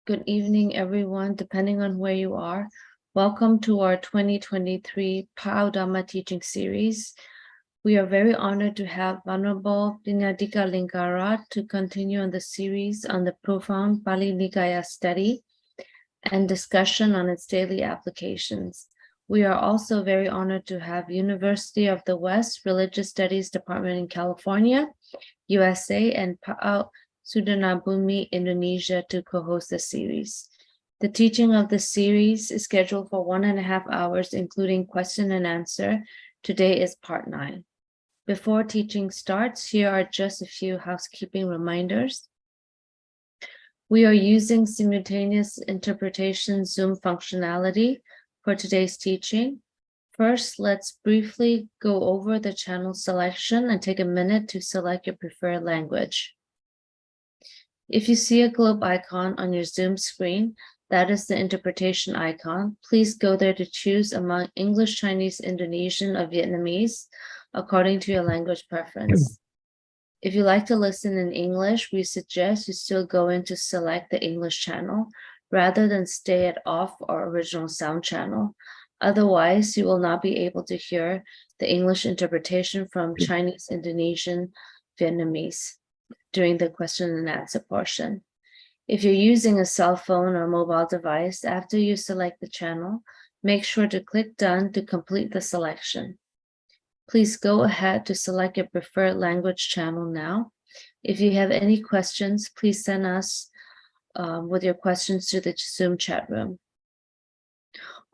good evening, everyone, depending on where you are. Welcome to our 2023 Pāḷi Dhamma teaching series. We are very honored to have Venerable Nikāya Lingara to continue on the series on the profound Pāļi Nikāya study and discussion on its daily applications. We are also very honored to have University of the West Religious Studies Department in California, USA, and Pāļi Sudarnabhumi, Indonesia, to co-host the series. The teaching of the series is scheduled for 1.5 hours, including question and answer. Today is part 9. Before teaching starts, here are just a few housekeeping reminders. We are using simultaneous interpretation Zoom functionality for today's teaching. First, let's briefly go over the channel selection and take a minute to select your preferred language. If you see a globe icon on your Zoom screen, that is the interpretation icon. Please go there to choose among English, Chinese, Indonesian, or Vietnamese, according to your language preference. If you like to listen in English, we suggest you still go in to select the English channel, rather than stay at off or original sound channel. Otherwise, you will not be able to hear the English interpretation from Chinese, Indonesian, Vietnamese during the question and answer portion. If you're using a cell phone or mobile device, after you select the channel, make sure to click Done to complete the selection. Please go ahead to select your preferred language channel now. If you have any questions, please send us with your questions to the Zoom chat room.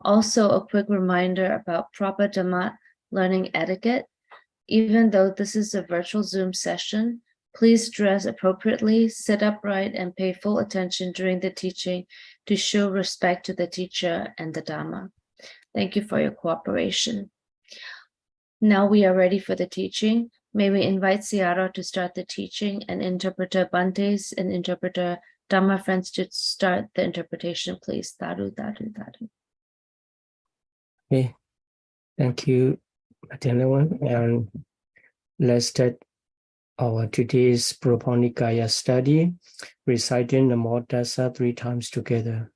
Also, a quick reminder about proper Dhamma learning etiquette. Even though this is a virtual Zoom session, please dress appropriately, sit upright, and pay full attention during the teaching to show respect to the teacher and the Dhamma. Thank you for your cooperation. Now we are ready for the teaching. May we invite Siara to start the teaching and Interpreter Bantes and Interpreter Dhamma friends to start the interpretation, please. Tadu, tadu, tadu. Okay, thank you, everyone. And let's start our today's Pāļi Nikāya study, reciting Namo Tassa 3 times together.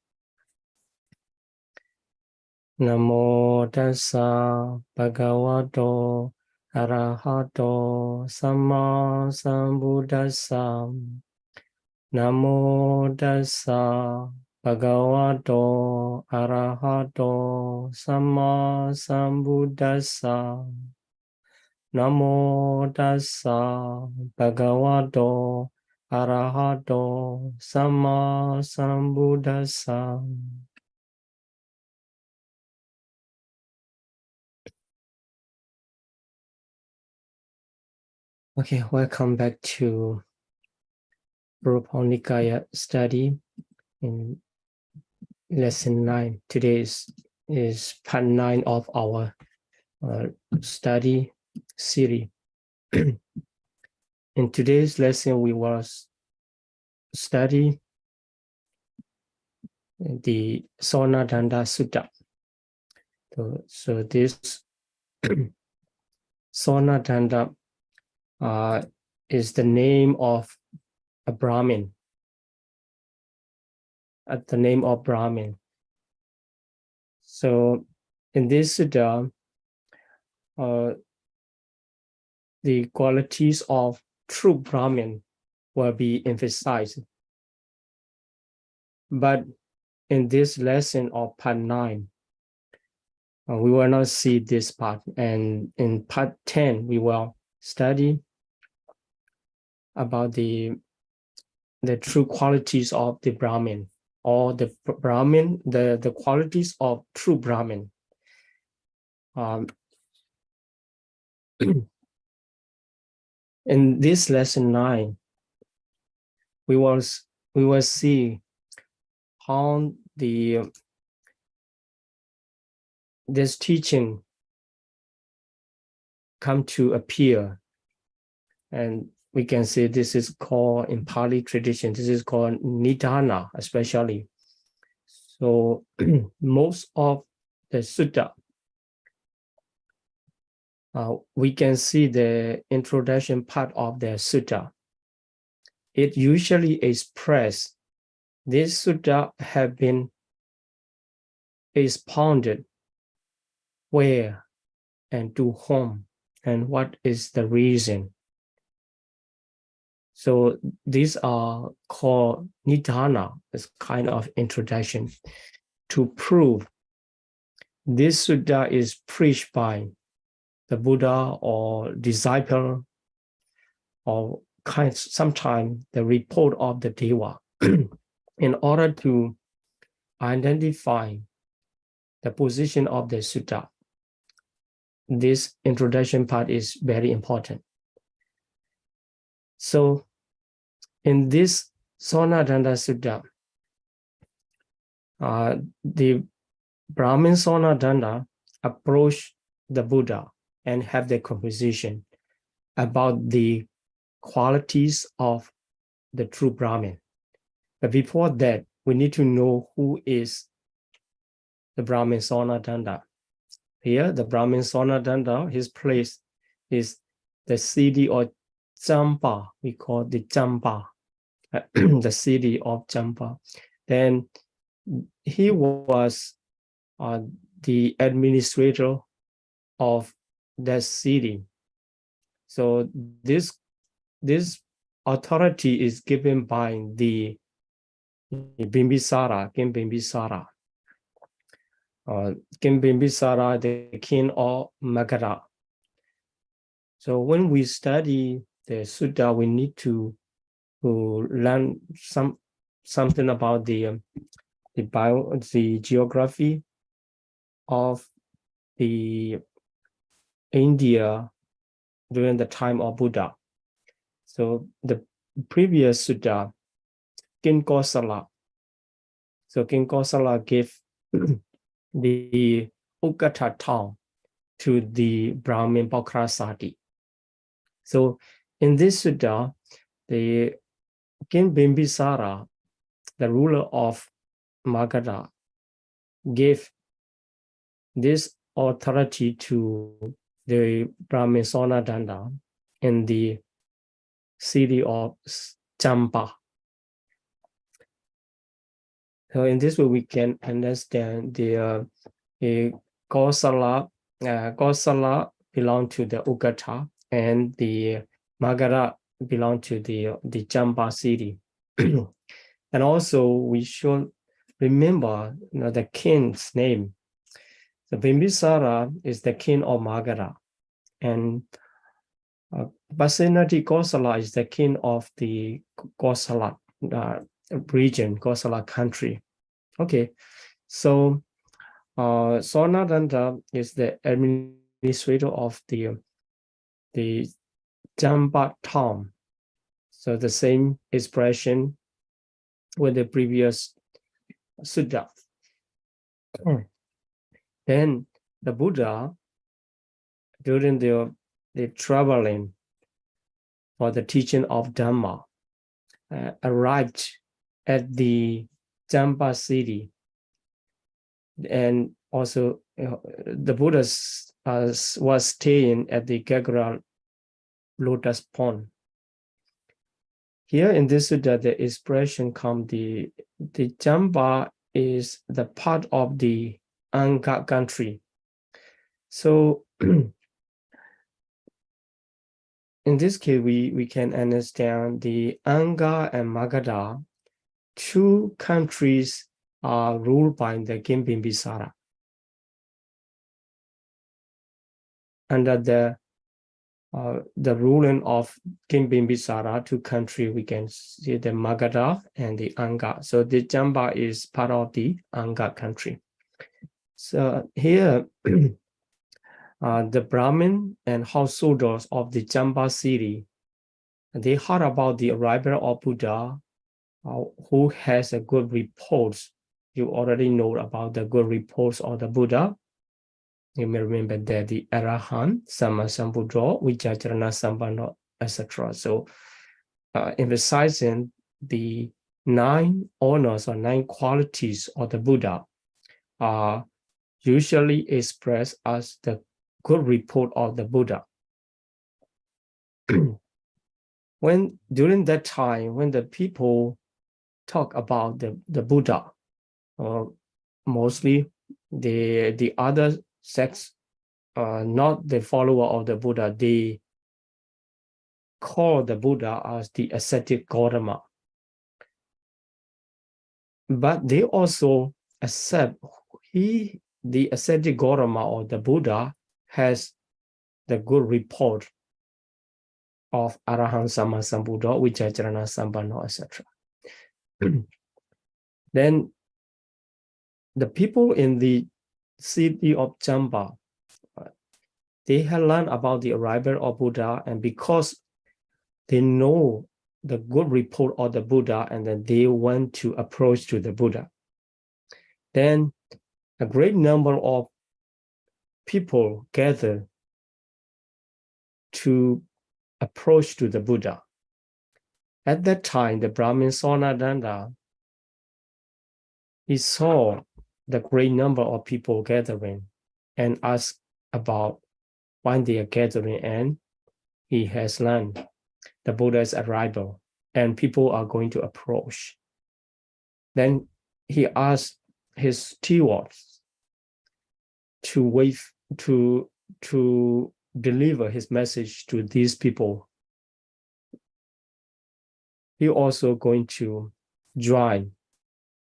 Namo Tassa Bhagavato Arahato Samma Sambuddhassa. Namo Tassa Bhagavato Arahato Samma Sambuddhassa. Namo Tassa Bhagavato Arahato Samma Sambuddhassa. Okay, welcome back to Pāļi Nikāya study in lesson 9. Today is part 9 of our study series. In today's lesson, we will study the Sonadanda Sutta. So this Sonadanda is the name of a Brahmin. The name of Brahmin. So in this sutta, the qualities of true Brahmin will be emphasized. But in this lesson of part 9, we will not see this part. And in part 10, we will study about the true qualities of the Brahmin, or the Brahmin, the qualities of true Brahmin. In this lesson 9, we will see how this teaching come to appear, and we can say this is called, in Pāļi tradition, this is called nidana, especially. So most of the sutta, we can see the introduction part of the sutta. It usually expresses These sutta have been expounded where and to whom and what is the reason. So these are called Nidana, as kind of introduction to prove this sutta is preached by the Buddha or disciple, or sometimes the report of the Deva, in order to identify the position of the sutta. This introduction part is very important. So in this Sonadanda Sutta, the Brahmin Sonadanda approach the Buddha and have the conversation about the qualities of the true Brahmin. But before that, we need to know who is the Brahmin Sonadanda. Here, the Brahmin Sonadanda, his place is the city of Champa. We call the Champa, the city of Champa. Then he was the administrator of that city. So this authority is given by the Bimbisara, King Bimbisara. King Bimbisara, the king of Magadha. So when we study the sutta, we need to learn something about the geography of the India during the time of Buddha. So the previous sutta, King Kosala. So King Kosala gave the Ukata town to the Brahmin Pakrasati. So in this sutta, the King Bimbisara, the ruler of Magadha, gave this authority to the Brahmin Sonadanda in the city of Champa. So in this way, we can understand the Kosala belong to the Ugata, and the Magadha belong to the Champa city. And also, we should remember the king's name. The Bimbisara is the king of Magadha, and Pasenadi Kosala is the king of the Kosala region, Kosala country. Okay, so Sonadanda is the administrator of the Champa town. So the same expression with the previous sutta. Then the Buddha, during the traveling for the teaching of Dhamma, arrived at the Champa city, and also the Buddha was staying at the Gagara lotus pond. Here in this sutta, the expression comes the Champa is the part of the Anga country. So in this case, we can understand the Anga and Magadha, two countries are ruled by the King Bimbisara. Under the ruling of King Bimbisara, two countries, we can see the Magadha and the Anga. So the Champa is part of the Anga country. So here, the Brahmin and householders of the Champa city, they heard about the arrival of Buddha, who has a good report. You already know about the good reports of the Buddha. You may remember that the Arahant, Sammasambuddha, Vijayacharana Sampanna, etc. So emphasizing the 9 honors or 9 qualities of the Buddha are usually expressed as the good report of the Buddha. During that time, when the people talk about the Buddha. Mostly the other sects, not the follower of the Buddha, they call the Buddha as the ascetic Gautama. But they also accept the ascetic Gautama or the Buddha has the good report of Arahant Sammasambuddha, Vijayacharana Sampanno, etc. Then the people in the city of Champa, they had learned about the arrival of Buddha, and because they know the good report of the Buddha, and then they want to approach to the Buddha. Then a great number of people gather to approach to the Buddha. At that time, the Brahmin Sonadanda, he saw the great number of people gathering and asked about why they are gathering, and he has learned the Buddha's arrival and people are going to approach. Then he asked his stewards to wait to deliver his message to these people. He also going to join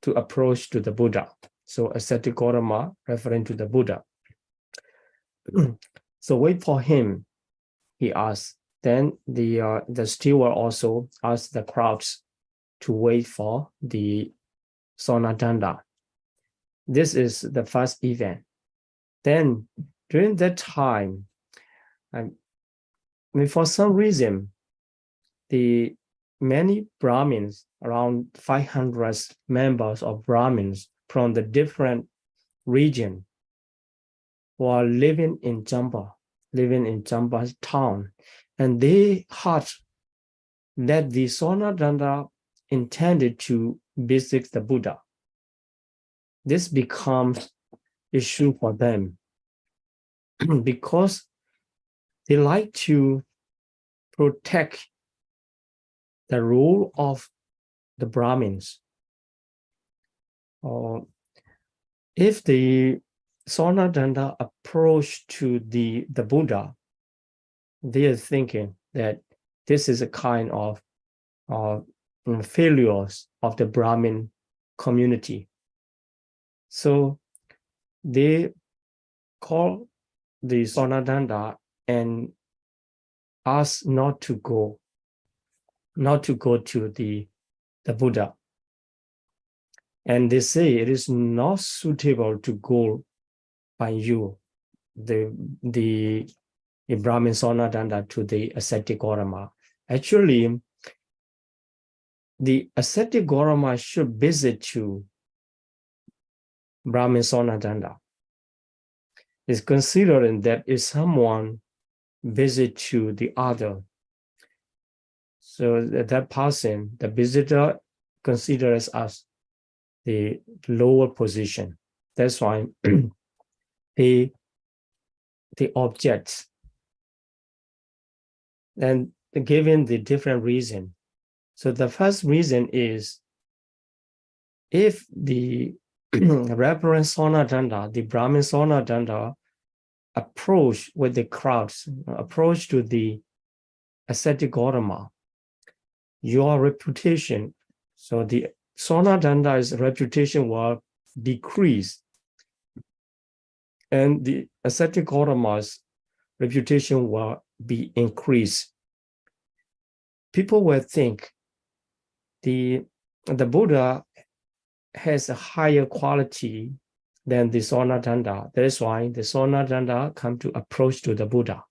to approach to the Buddha. So ascetic Gautama referring to the Buddha. So wait for him, he asked. Then the steward also asked the crowds to wait for the Sonadanda. This is the first event. Then during that time, for some reason, the many Brahmins, around 500 members of Brahmins from the different region, were living in Champa town, and they heard that the Sonadanda intended to visit the Buddha. This becomes issue for them because they like to protect the rule of the Brahmins. If the Sonadanda approach to the Buddha, they are thinking that this is a kind of failures of the Brahmin community. So they call the Sonadanda and ask not to go to the Buddha. And they say it is not suitable to go by you, the Brahmin Sonadanda, to the ascetic Gautama. Actually, the ascetic Gautama should visit to Brahmin Sonadanda. It's considering that if someone visit to the other, so that person, the visitor, considers us the lower position. That's why they object. And given the different reason. So the first reason is, if the Reverend Sonadanda, the Brahmin Sonadanda, approach with the crowds, approach to the ascetic Gautama, your reputation, so the Sonadanda's reputation will decrease, and the ascetic Gautama's reputation will be increased. People will think the Buddha has a higher quality than the Sonadanda. That is why the Sonadanda come to approach to the Buddha.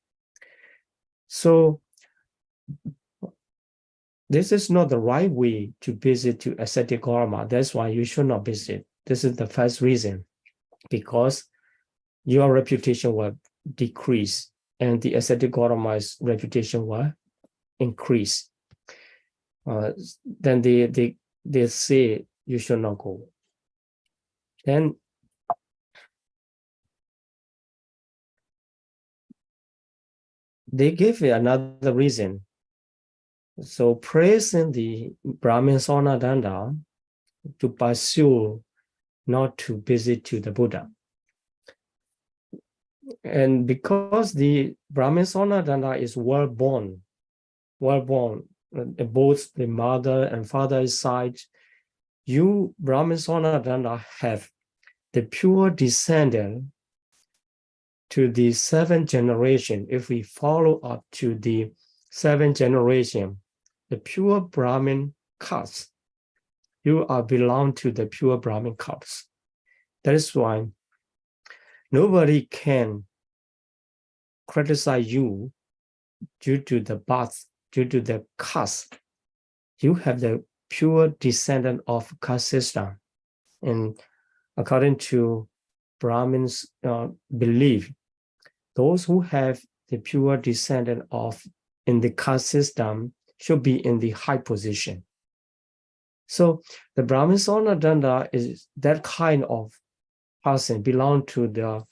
So this is not the right way to visit to ascetic Gautama. That's why you should not visit. This is the first reason, because your reputation will decrease and the ascetic Gautama's reputation will increase. Then they say you should not go. Then they give another reason. So praising the Brahmin Sonadanda, to pursue, not to visit to the Buddha. And because the Brahmin Sonadana is well-born, both the mother and father's side, you Brahmin Sonadana have the pure descendant to the 7th generation. If we follow up to the 7th generation, the pure Brahmin caste, you are belong to the pure Brahmin caste. That is why nobody can criticize you due to the birth, due to the caste. You have the pure descendant of caste system. And according to Brahmins' belief, those who have the pure descendant of in the caste system should be in the high position. So the Brahmin Sonadana is that kind of person, belong to the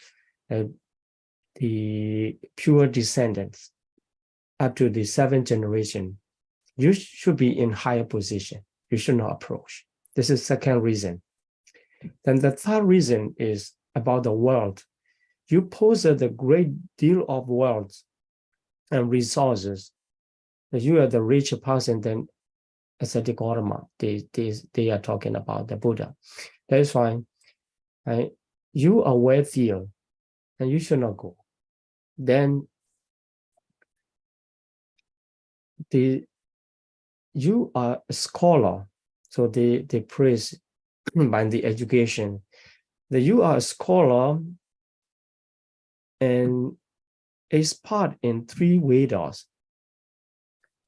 pure descendants up to the 7th generation. You should be in higher position. You should not approach. This is second reason. Then the third reason is about the world. You possess a great deal of wealth and resources. You are the richer person than ascetic Gautama. They are talking about the Buddha. That is why you are wealthier and you should not go. Then you are a scholar, so they praise by the education that you are a scholar and is part in 3 Vedas.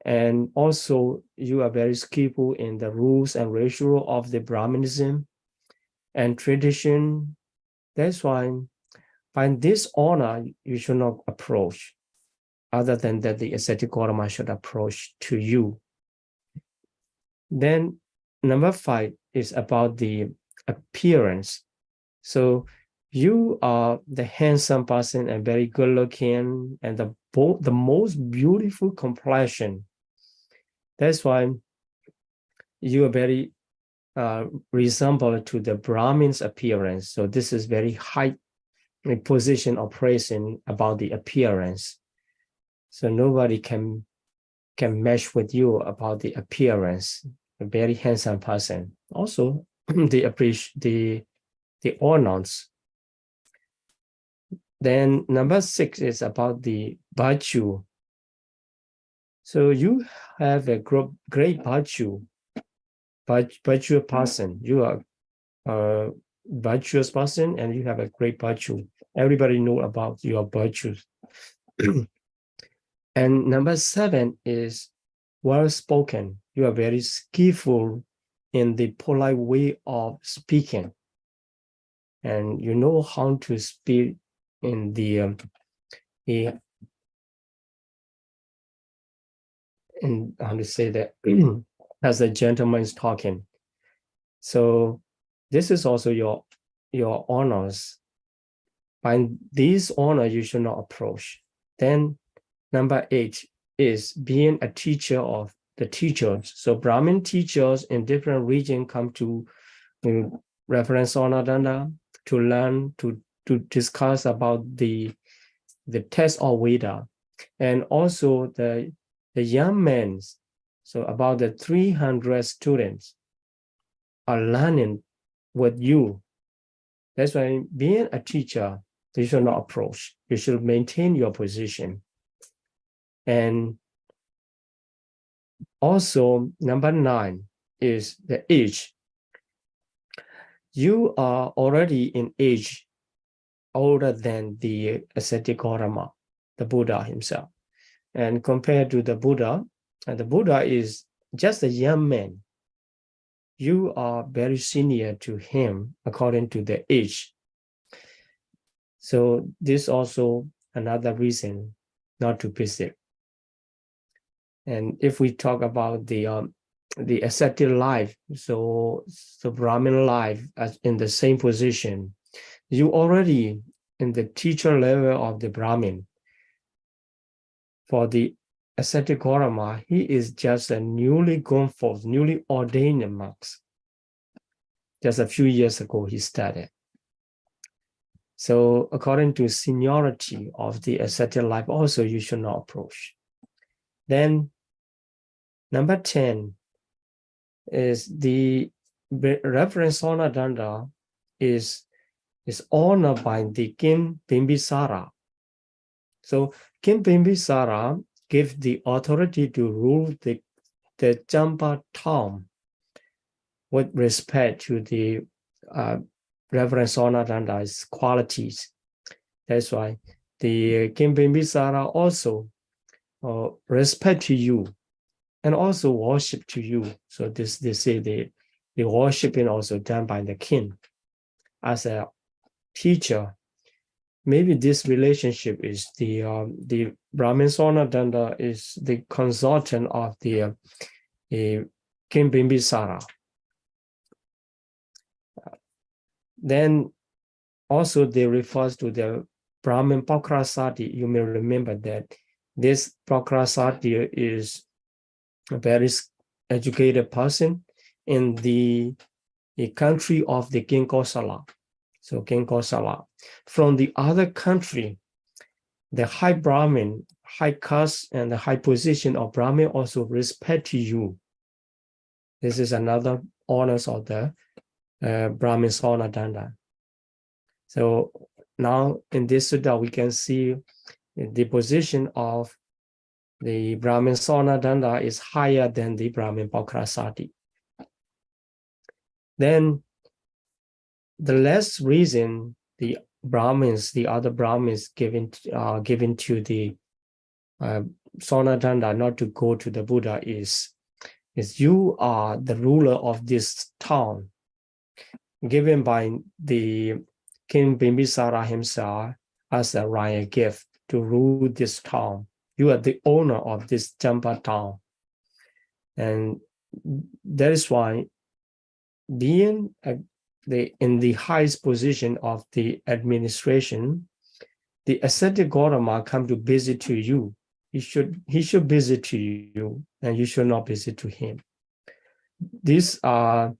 And also you are very skillful in the rules and ratio of the Brahmanism and tradition. That's why by this honor, you should not approach, other than that the ascetic Gautama should approach to you. Then number 5 is about the appearance. So you are the handsome person and very good looking and the most beautiful complexion. That's why you are very resemble to the Brahmin's appearance. So this is very high position of praising about the appearance. So nobody can match with you about the appearance. A very handsome person. Also, the honors. Then number 6 is about the virtue. So you have a great virtuous person. You are a virtuous person and you have a great virtue. Everybody know about your virtues. And number 7 is well-spoken. You are very skillful in the polite way of speaking. And you know how to speak in the how to say that as a gentleman is talking. So this is also your honors. By these honors, you should not approach. Then number 8 is being a teacher of the teachers. So Brahmin teachers in different regions come to reference Sonadana to learn, to discuss about the text of Veda. And also the young men, so about the 300 students are learning with you. That's why being a teacher, you should not approach. You should maintain your position. And also number 9 is the age. You are already in age older than the ascetic Gautama, the Buddha himself. And compared to the Buddha is just a young man. You are very senior to him according to the age. So this also another reason not to visit. And if we talk about the ascetic life, so Brahmin life as in the same position, you already in the teacher level of the Brahmin. For the ascetic Gautama, he is just a newly gone forth, newly ordained monk. just a few years ago he started. So according to seniority of the ascetic life, also you should not approach. Then number 10 is the Reverend Sonadanda is honored by the King Bimbisara. So King Bimbisara gave the authority to rule the Champa town with respect to the Reverend Sonadanda's qualities. That's why the King Bimbisara also respect to you and also worship to you. So they say the worshiping also done by the king. As a teacher, maybe this relationship is the Brahmin Sonadanda is the consultant of the King Bimbisara. Then also they refers to the Brahmin Pakrasati. You may remember that this Pakrasati is a very educated person in the country of the King Kosala. So King Kosala. From the other country, the high Brahmin, high caste, and the high position of Brahmin also respect you. This is another honors of the Brahmin Sonadanda. So now in this sutta, we can see the position of the Brahmin Sonadanda is higher than the Brahmin Pakrasati. Then the last reason the other Brahmins given to the Sonadanda not to go to the Buddha is you are the ruler of this town, given by the King Bimbisara himself as a royal gift to rule this town. You are the owner of this Champa town. And that is why being in the highest position of the administration, the ascetic Gautama come to visit to you. He should visit to you, and you should not visit to him. These are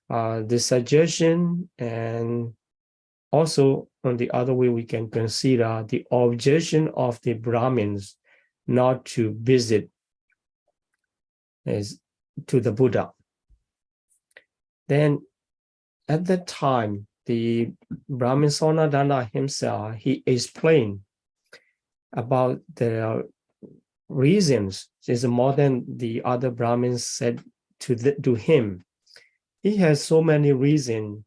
the suggestion, and also on the other way we can consider the objection of the Brahmins not to visit to the Buddha. Then at that time, the Brahmin Sonadanda himself, he explained about the reasons. Is more than the other Brahmins said to him. He has so many reasons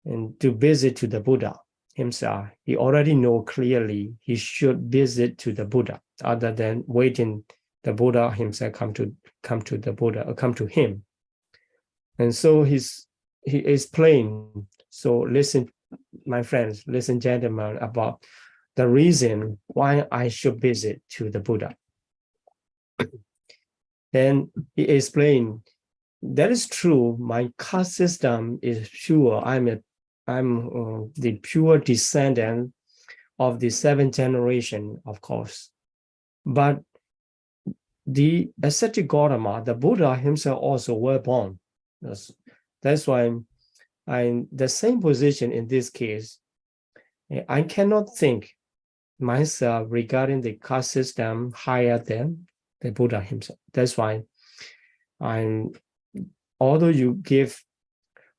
and to visit to the Buddha himself. He already know clearly he should visit to the Buddha, other than waiting the Buddha himself come to the Buddha or come to him. And so he explained. So listen, my friends, listen, gentlemen, about the reason why I should visit to the Buddha. Then he explained, that is true. My caste system is pure. I'm the pure descendant of the 7th generation, of course. But the ascetic Gautama, the Buddha himself, also were born. That's why I'm the same position in this case. I cannot think myself regarding the caste system higher than the Buddha himself. That's why although you give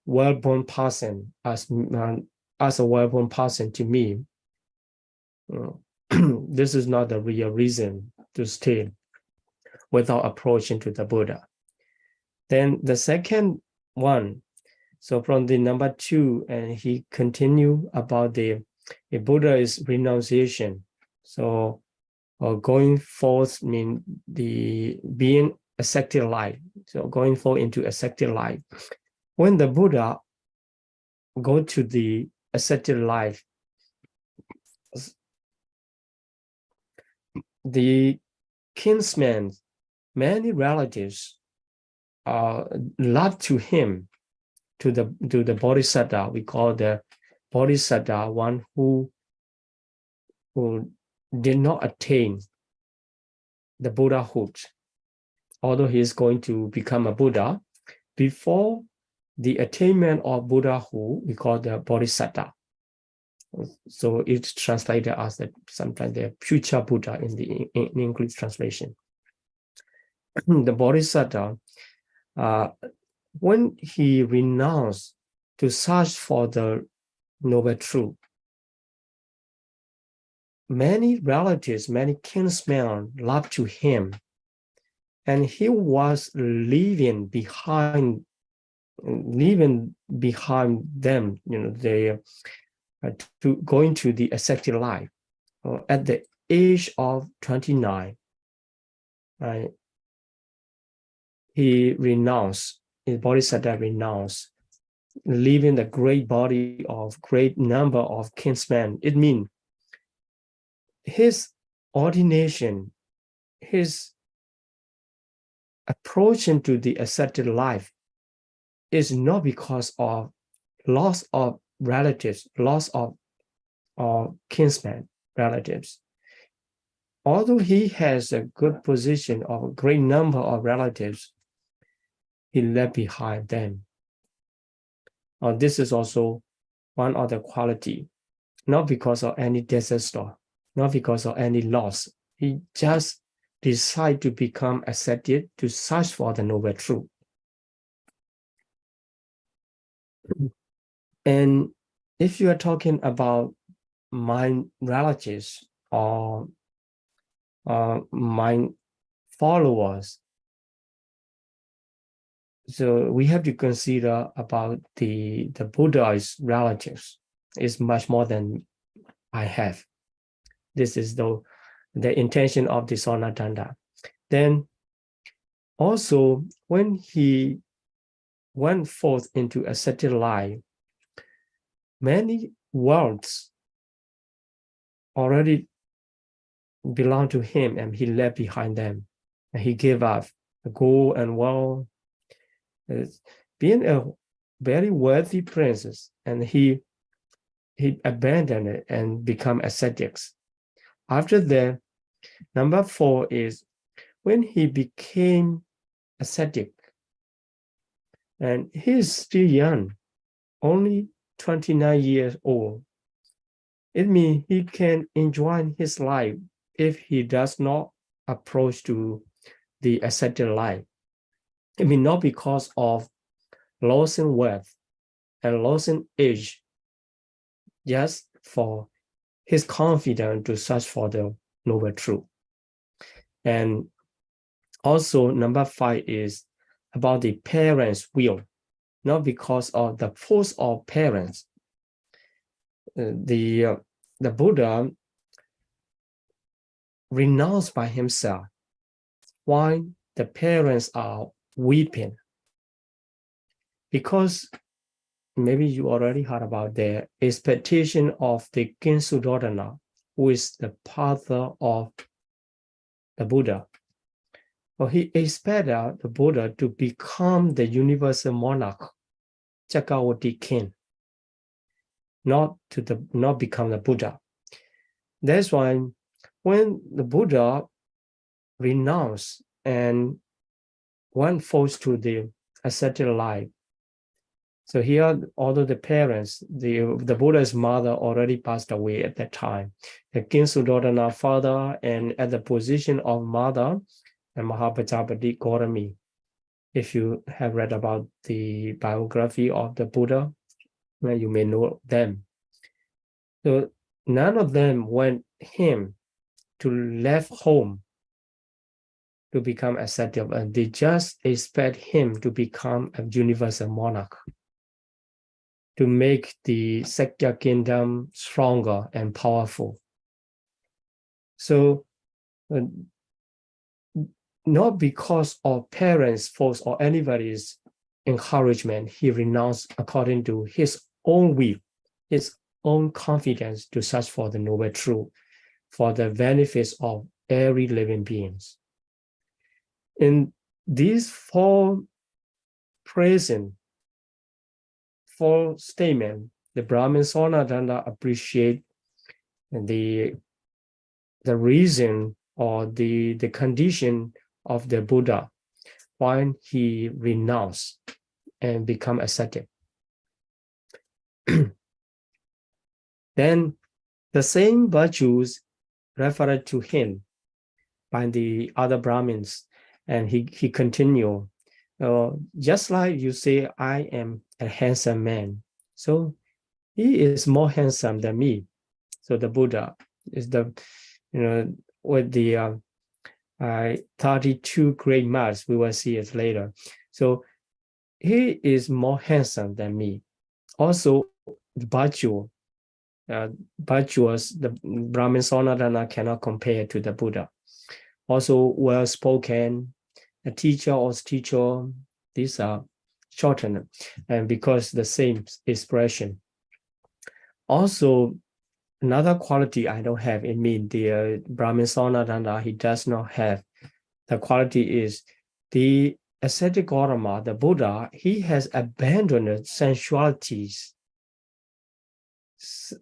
well-born person as a well-born person to me, this is not the real reason to stay without approaching to the Buddha. Then the second one, so from the number 2, and he continue about the Buddha's renunciation. So going forth mean the being ascetic life. So going forth into ascetic life. When the Buddha go to the ascetic life, the kinsmen, many relatives love to him, to the bodhisattva. We call the bodhisattva one who did not attain the Buddhahood. Although he is going to become a Buddha, before the attainment of Buddhahood, we call the Bodhisattva. So it's translated as sometimes the future Buddha in English translation. The Bodhisattva, when he renounced to search for the noble truth, many relatives, many kinsmen loved to him, and he was leaving behind them, they to going to the ascetic life. At the age of 29, he renounced, his Bodhisattva renounced, leaving the great body of great number of kinsmen. It means his ordination, his approach into the ascetic life is not because of loss of relatives, loss of kinsmen, relatives. Although he has a good position of a great number of relatives, he left behind them. This is also one other quality, not because of any disaster, not because of any loss. He just decided to become ascetic, to search for the noble truth. And if you are talking about my relatives or my followers, so we have to consider about the Buddha's relatives is much more than I have. This is the intention of the Sonatanda. Then also when he went forth into ascetic life, many worlds already belong to him, and he left behind them. And he gave up gold and wealth, being a very wealthy princess, and he abandoned it and become ascetics. After that, number 4 is when he became ascetic, and he is still young, only 29 years old. It means he can enjoy his life if he does not approach to the ascetic life. It means not because of losing wealth and losing age, just for his confidence to search for the noble truth. And also number 5 is about the parents' will, not because of the force of parents. The Buddha renounced by himself while the parents are weeping. Because maybe you already heard about the expectation of the Kinsudodana, who is the father of the Buddha. Well, he expected the Buddha to become the universal monarch, Chakrawati king, not become the Buddha. That's why when the Buddha renounced and went forth to the ascetic life, so here, although the parents, the Buddha's mother already passed away at that time, the Kinsudodana father, and at the position of mother, and Mahapajapati Gautami. If you have read about the biography of the Buddha, you may know them. So none of them want him to leave home to become ascetic, and they just expect him to become a universal monarch, to make the Sakya kingdom stronger and powerful. So not because of parents' force or anybody's encouragement, he renounced according to his own will, his own confidence to search for the noble truth, for the benefits of every living beings. In these 4 statements, the Brahmin Sonatanda appreciate the reason or the condition of the Buddha when he renounced and become ascetic. Then the same virtues referred to him by the other Brahmins, and he continued, just like you say, I am a handsome man, so he is more handsome than me. So the Buddha is the, with the 32 great marks, we will see it later. So he is more handsome than me. Also, virtuous, the Brahmin Sonadana cannot compare to the Buddha. Also, well-spoken, a teacher or teacher, these are shortened, and because the same expression. Also, another quality I don't have, it means the Brahmin Sonadana, he does not have. The quality is the ascetic Gautama, the Buddha, he has abandoned sensualities.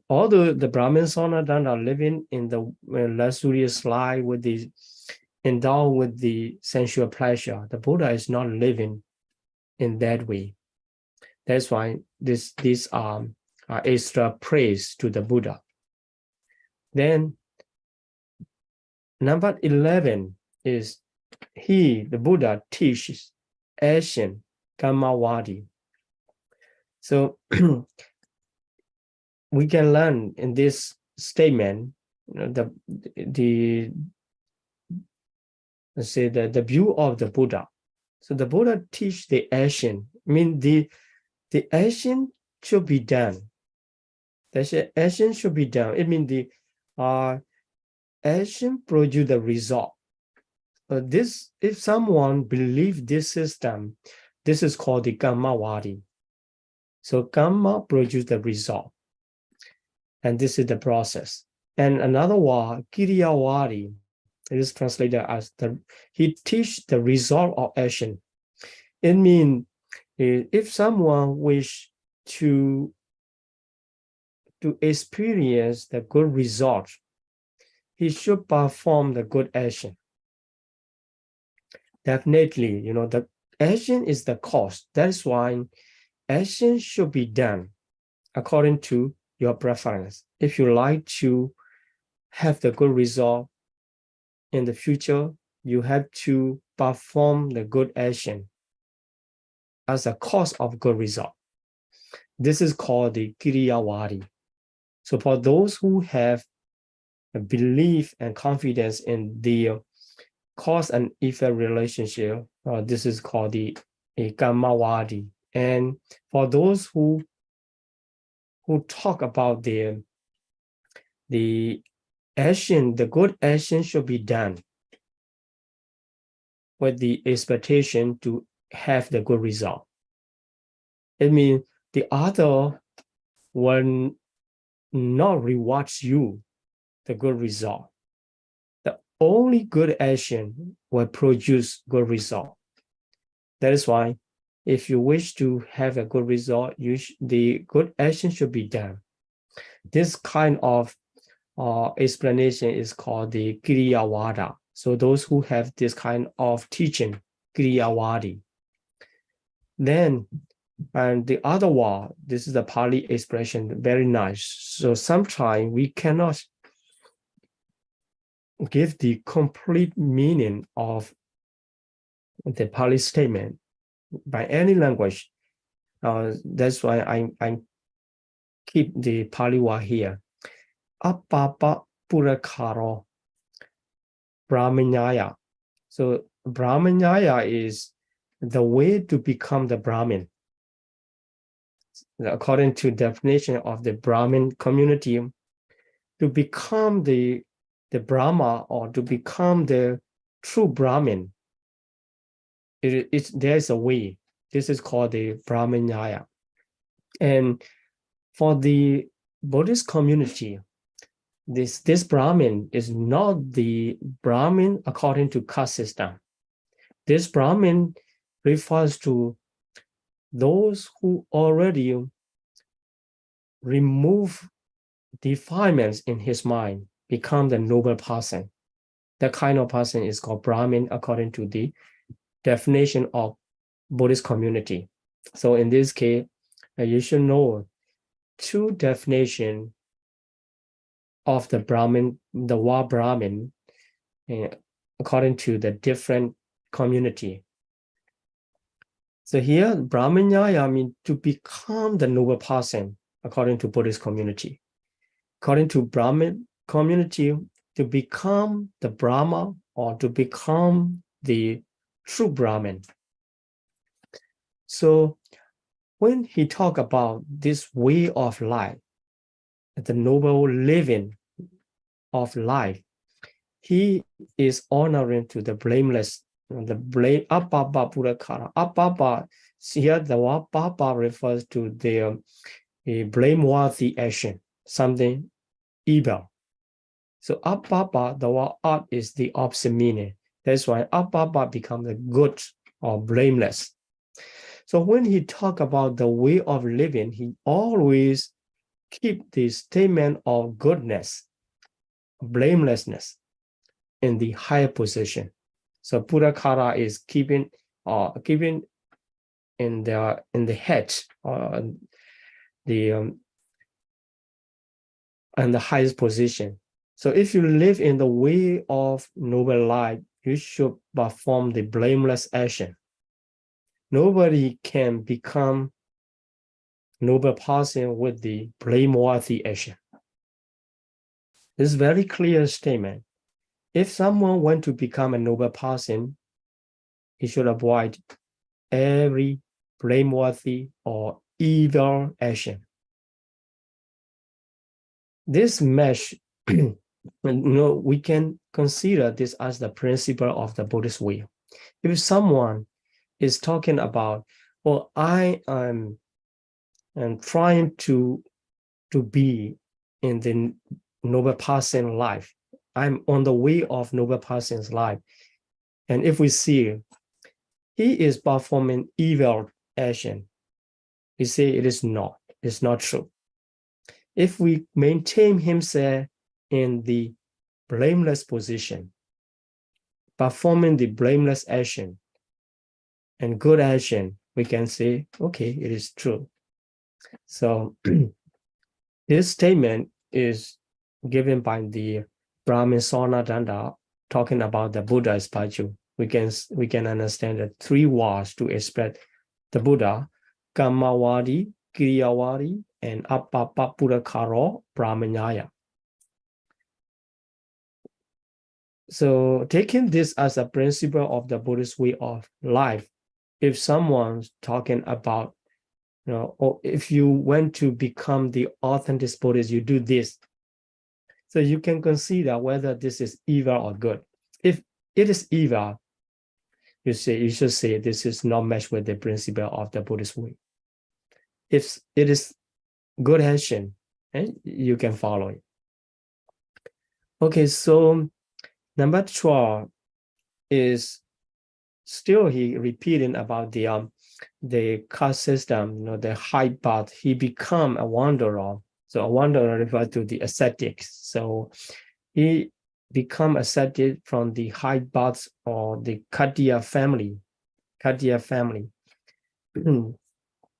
Although the Brahmin Sonadana are living in the luxurious life with the endowed with the sensual pleasure, the Buddha is not living in that way. That's why these are extra praise to the Buddha. Then number 11 is the Buddha teaches action Kammawadi. So we can learn in this statement, let's say the view of the Buddha. So the Buddha teach the action, the action should be done. The action should be done. It means the action produce the result. If someone believes this system, this is called the Kammawadi. So Kamma produce the result. And this is the process. And another word, Kiriyawadi, it is translated as he teach the result of action. It means if someone wish to experience the good result, he should perform the good action. Definitely, the action is the cause. That's why action should be done according to your preference. If you like to have the good result in the future, you have to perform the good action as a cause of good result. This is called the Kiriyawadi. So for those who have a belief and confidence in the cause and effect relationship, this is called the Kammawadi. And for those who talk about the action, the good action should be done with the expectation to have the good result. It means the other will not reward you the good result. The only good action will produce good result. That is why if you wish to have a good result, the good action should be done. This kind of explanation is called the Kiriyawada. So those who have this kind of teaching, Kiriyawadi. Then, and the other one, this is the Pāli expression, very nice. So sometimes we cannot give the complete meaning of the Pāli statement by any language. That's why I keep the Pāli word here. Apapa Purakaro Brahmanyaya. So Brahmanyaya is the way to become the Brahmin. According to definition of the Brahmin community, to become the Brahma or to become the true Brahmin, there's a way. This is called the Brahmanyaya. And for the Buddhist community, this Brahmin is not the Brahmin according to caste system. This Brahmin refers to those who already remove defilements in his mind, become the noble person. That kind of person is called Brahmin according to the definition of Buddhist community. So in this case, you should know two definitions of the Brahmin, the word Brahmin, according to the different community. So here, Brahmanyaya means to become the noble person, according to Buddhist community. According to Brahmin community, to become the Brahma or to become the true Brahmin. So when he talk about this way of life, the noble living of life, he is honoring to the blameless, the blame Ababa Buddhakara. Ababa, here the word Baba refers to the blameworthy action, something evil. So Ababa, the word art is the opposite meaning. That's why Ababa becomes the good or blameless. So when he talk about the way of living, he always keep the statement of goodness, blamelessness in the higher position. So Buddhakara is keeping in the head or the and the highest position. So if you live in the way of noble life, you should perform the blameless action. Nobody can become noble person with the blameworthy action. This is a very clear statement. If someone wants to become a noble person, he should avoid every blameworthy or evil action. This mesh, we can consider this as the principle of the Buddhist way. If someone is talking about, well, I am trying to be in the noble person life, I'm on the way of noble person's life, and if we see he is performing evil action, we say it's not true. If we maintain himself in the blameless position, performing the blameless action and good action, we can say, okay, it is true. So this statement is given by the Brahmin Sona Danda, talking about the Buddha's Pāḷi. We can understand the three words to express the Buddha: Kammawadi, Kiriyawadi, and Appapa Buddhakaro Brahmanyaya. So taking this as a principle of the Buddhist way of life, if someone's talking about, or if you want to become the authentic Buddhist, you do this. So you can consider whether this is evil or good. If it is evil, you should say this is not matched with the principle of the Buddhist way. If it is good action, you can follow it. Okay, so number 12 is still he repeating about the caste system, the high path. He become a wanderer. So a wanderer refers to the ascetics. So he become ascetic from the high paths or the Katiya family.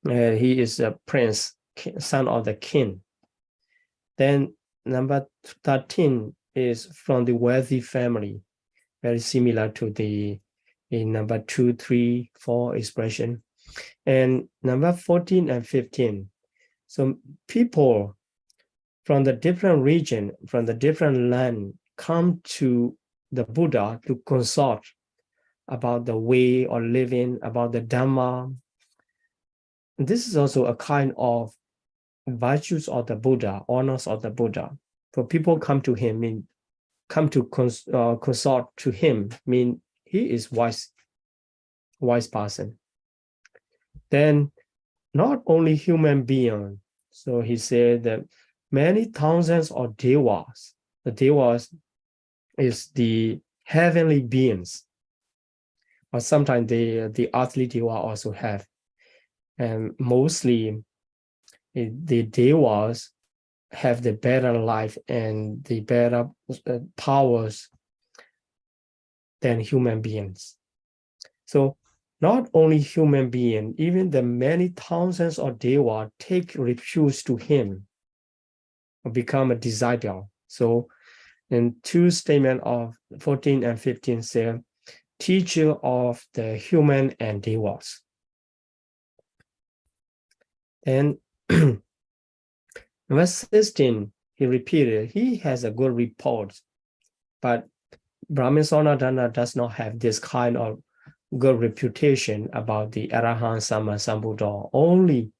He is a prince, son of the king. Then number 13 is from the wealthy family, very similar to the number 2, 3, 4 expression. And number 14 and 15. So people from the different region, from the different land, come to the Buddha to consult about the way of living, about the Dhamma. This is also a kind of virtues of the Buddha, honors of the Buddha. So people come to him, come to consult to him, mean he is wise person. Then not only human being, so he said that many thousands of devas. The devas is the heavenly beings, but sometimes the earthly deva also have, and mostly the devas have the better life and the better powers than human beings. So not only human being, even the many thousands of Deva take refuge to him, become a disciple. So in two statements of 14 and 15 say, teacher of the human and Devas. And verse 16, he repeated, he has a good report, but Brahmin Sonadana does not have this kind of good reputation about the Arahant Sama Sambuddha. Only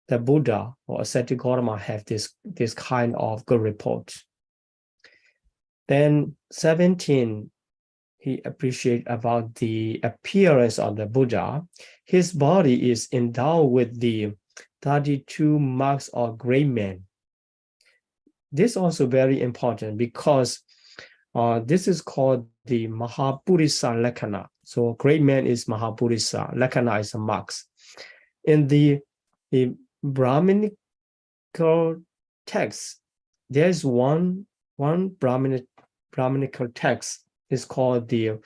the Buddha or ascetic Gautama have this kind of good report. Then 17, he appreciates about the appearance of the Buddha. His body is endowed with the 32 marks of great man. This is also very important because this is called the Mahapurisa Lakkhana. So great man is Mahapurisa, Lakkhana is a marks. In the Brahminical text, there is one Brahminical text is called the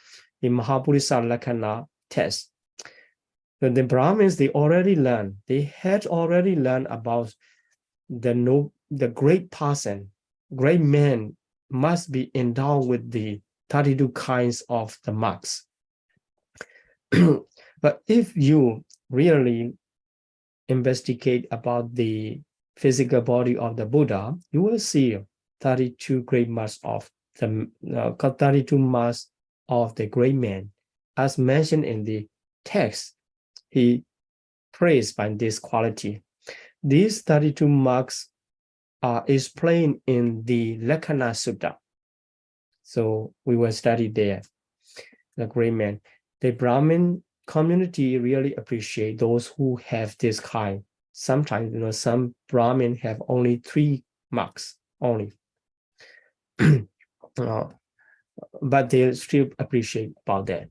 Mahapurisa Lakkhana text. So the Brahmins, they had already learned about the great person, great man must be endowed with the 32 kinds of the marks. But if you really investigate about the physical body of the Buddha, you will see 32 great marks of the 32 marks of the great man. As mentioned in the text, he praised by this quality. These 32 marks are explained in the Lakkhana Sutta. So we will study there, the great man. The Brahmin community really appreciate those who have this kind. Sometimes, some Brahmin have only 3 marks only. But they still appreciate about that.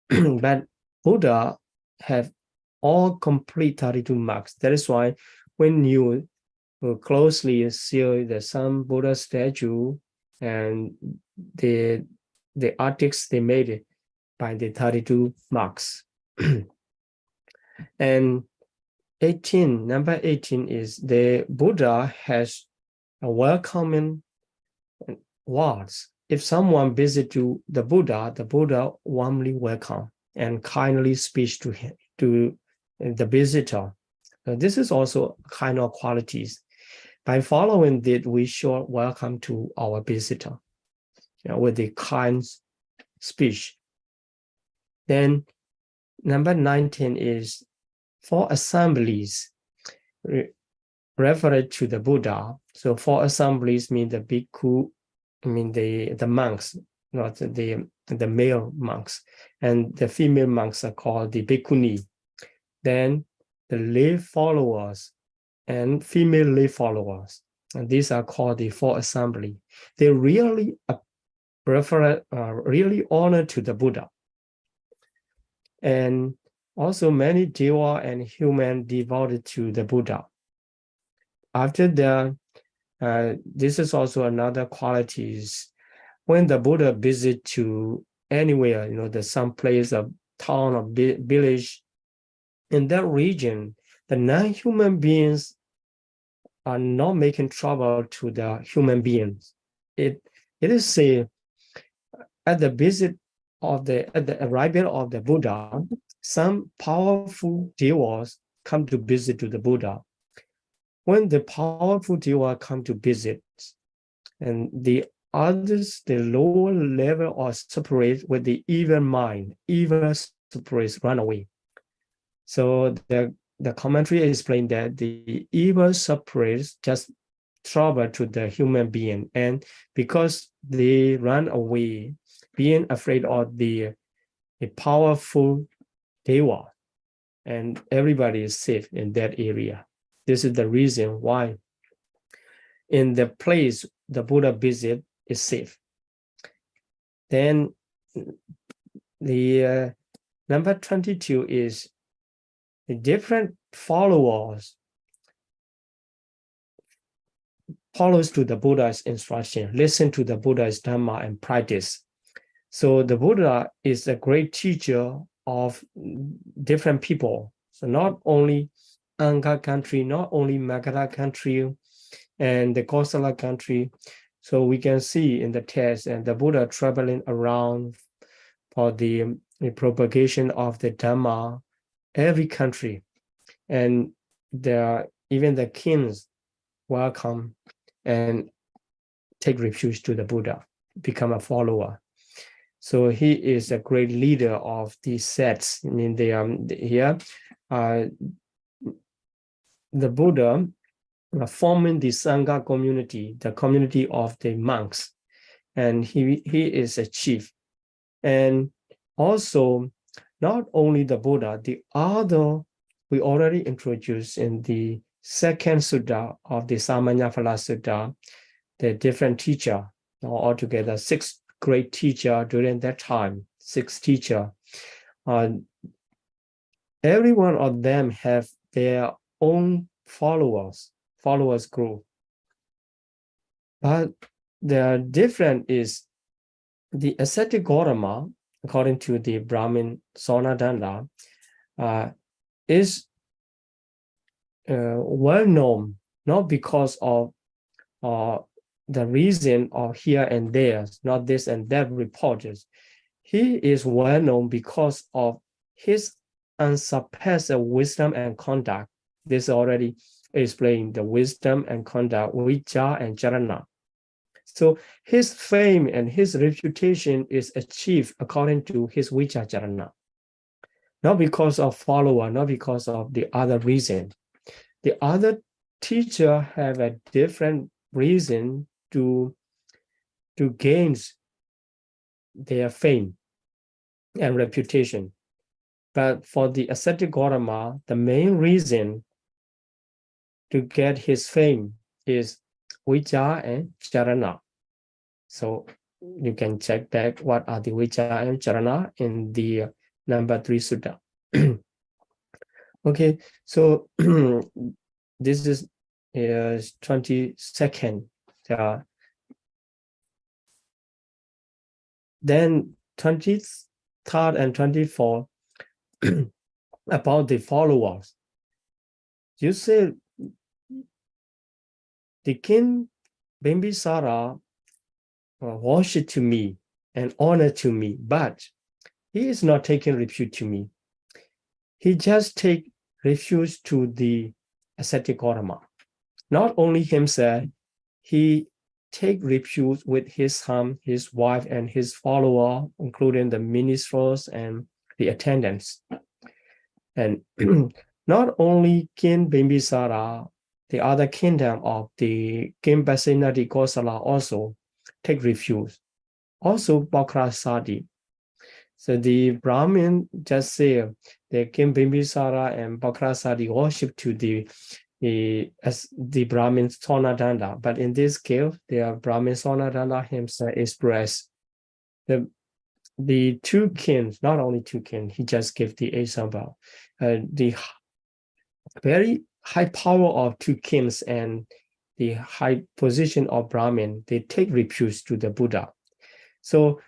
But Buddha have all complete 32 marks. That is why when you closely see some Buddha statue and the artists they made it by the 32 marks. And number 18 is the Buddha has a welcoming words. If someone visits to the Buddha warmly welcome and kindly speaks to him, to the visitor. This is also kind of qualities. By following that, we show welcome to our visitor, with the kind speech. Then number 19 is for assemblies referred to the Buddha. So for assemblies mean the bhikkhu, the monks, not the male monks, and the female monks are called the bhikkhuni. Then the lay followers and female lay followers, and these are called the four assembly. They really really honor to the Buddha. And also many Deva and human devoted to the Buddha. After that, this is also another qualities. When the Buddha visit to anywhere, some place, a town or village, in that region, the non-human beings are not making trouble to the human beings. It is say at the arrival of the Buddha, some powerful Devas come to visit to the Buddha. When the powerful Deva come to visit, and the others, the lower level are separate with the evil mind, evil spirits run away. So the commentary explained that the evil spirits just trouble to the human being, and because they run away, being afraid of the powerful Deva, and everybody is safe in that area. This is the reason why in the place the Buddha visit is safe. Then the number 22 is the different followers follows to the Buddha's instruction, listen to the Buddha's Dhamma and practice. So the Buddha is a great teacher of different people. So not only Anga country, not only Magadha country and the Kosala country. So we can see in the text and the Buddha traveling around for the propagation of the Dhamma, every country. And even the kings welcome and take refuge to the Buddha, become a follower. So he is a great leader of these sects. I mean, here, the Buddha forming the Sangha community, the community of the monks, and he is a chief. And also, not only the Buddha, the other we already introduced in the second sutta of the Samanyaphala Sutta, the different teacher, altogether 6 great teacher during that time, 6 teacher. Every one of them have their own followers group. But the difference is the ascetic Gautama, according to the Brahmin Sonadanda, is well known, not because of the reason of here and there, not this and that reporters. He is well known because of his unsurpassed wisdom and conduct. This already explained the wisdom and conduct, Vijja and Charana. So his fame and his reputation is achieved according to his Vijja Charana. Not because of follower, not because of the other reason. The other teacher have a different reason to gain their fame and reputation. But for the ascetic Gautama, the main reason to get his fame is Vijja and Charana. So you can check back what are the Vijja and Charana in the number 3 sutta. Okay, so this is 22nd. Then 23rd and 24th about the followers. You say the king Bimbisara worship to me and honor to me, but he is not taking refuge to me. He just take refuge to the ascetic Gautama. Not only himself, he take refuge with his son, his wife, and his follower, including the ministers and the attendants. And not only King Bimbisara, the other kingdom of the King Pasenadi Kosala also take refuge. Also Bakrasadi. So the Brahmin just say the King Bimbisara and Bakrasadi worship to the Brahmin Sonadanda, but in this case, the Brahmin Sonadanda himself expressed the 2 kings, not only 2 kings, he just gave the example. The very high power of 2 kings and the high position of Brahmin, they take refuge to the Buddha. So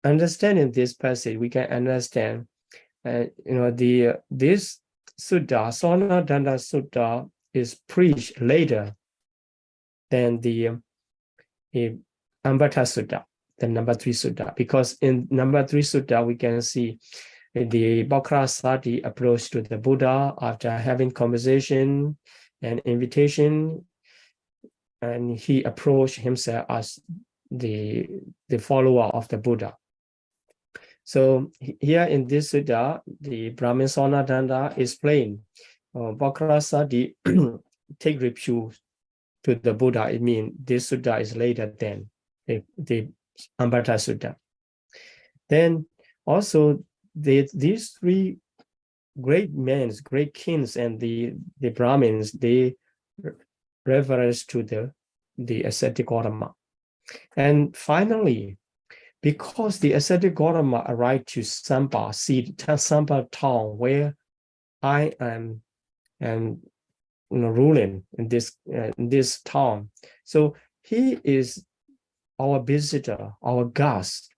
understanding this passage, we can understand, this Sutta, Sonadanda Sutta, is preached later than the Ambata Sutta, the number 3 Sutta, because in number 3 Sutta, we can see the Bakrasati approach to the Buddha after having conversation and invitation, and he approached himself as the follower of the Buddha. So here in this sutta, the Brahmin Sonadanda explained Bakrasati take refuge to the Buddha. It means this sutta is later than the Ambata Sutta. Then also these 3 great men, great kings, and the Brahmins, they reference to the ascetic Gautama. And finally, because the ascetic Gautama arrived to Samba town where I am ruling in this town, so he is our visitor, our guest.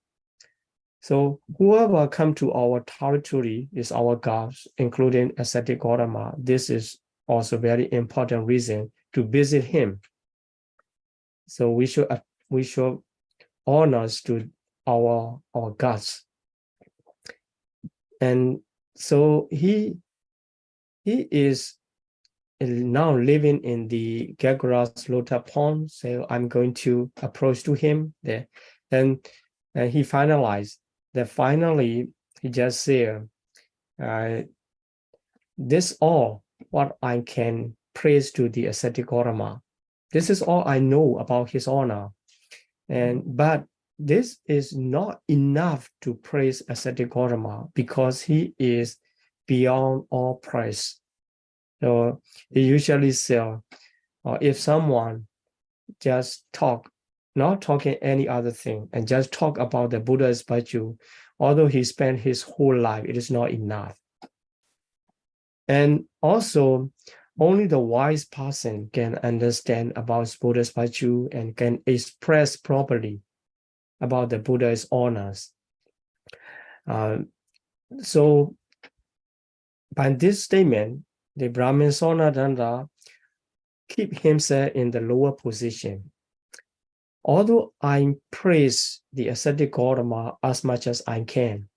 So whoever come to our territory is our gods, including ascetic Gautama. This is also very important reason to visit him. So we show honors to our gods. And so he is now living in the Gagras Lota pond. So I'm going to approach to him there. And he finalized that finally he just said, this all what I can praise to the ascetic Gautama. This is all I know about his honor. But this is not enough to praise ascetic Gautama because he is beyond all praise. So he usually say, if someone just talk, not talking any other thing, and just talk about the Buddha's virtue, although he spent his whole life, it is not enough. And also, only the wise person can understand about Buddha's virtue and can express properly about the Buddha's honors. So by this statement, the Brahmin Sonadanda keep himself in the lower position. Although I praise the ascetic Gautama as much as I can,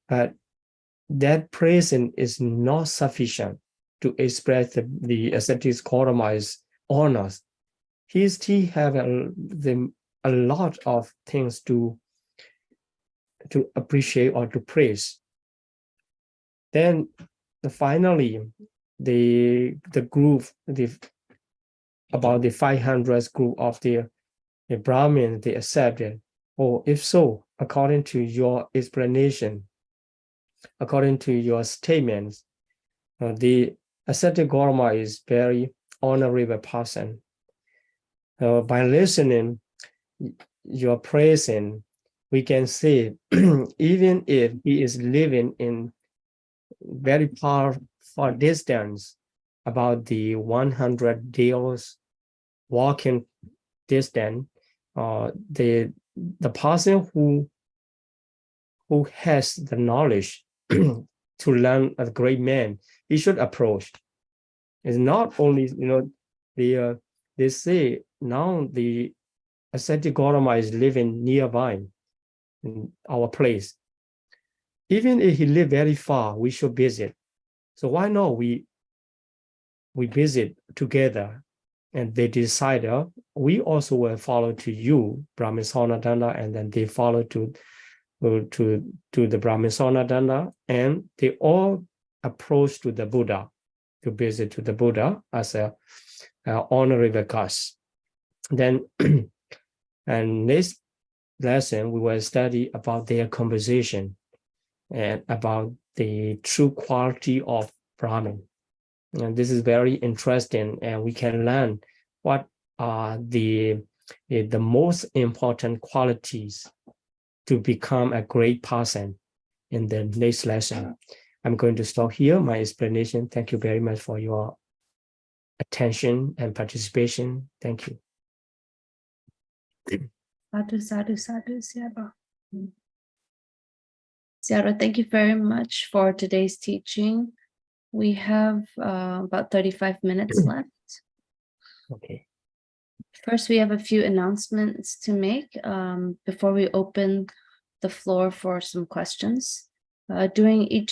but that praising is not sufficient to express the ascetic Gautama's honors. He still have a lot of things to appreciate or to praise. Then finally, the group, about the 500 group of the Brahmins, they accepted. Oh, if so, according to your explanation, according to your statements, the ascetic Gautama is very honorable person. By listening, your praising, we can see even if he is living in very far distance, about the 100 days walking distance, the person who has the knowledge to learn a great man, he should approach. It's not only, they say now the ascetic Gautama is living nearby in our place. Even if he live very far, we should visit. So why not we visit together? And they decided, we also will follow to you, Brahmin Sonadanda, and then they follow to the Brahmin Sonadanda, and they all approach to the Buddha, to visit to the Buddha as a honorable guest. Then, and next lesson, we will study about their conversation and about the true quality of Brahmin. And this is very interesting, and we can learn what are the most important qualities to become a great person in the next lesson. I'm going to stop here my explanation. Thank you very much for your attention and participation. Thank you. Sadhu, sadhu, sadhu, Sayadaw. Sayadaw, thank you very much for today's teaching. We have about 35 minutes left. Okay. First, we have a few announcements to make before we open the floor for some questions. During each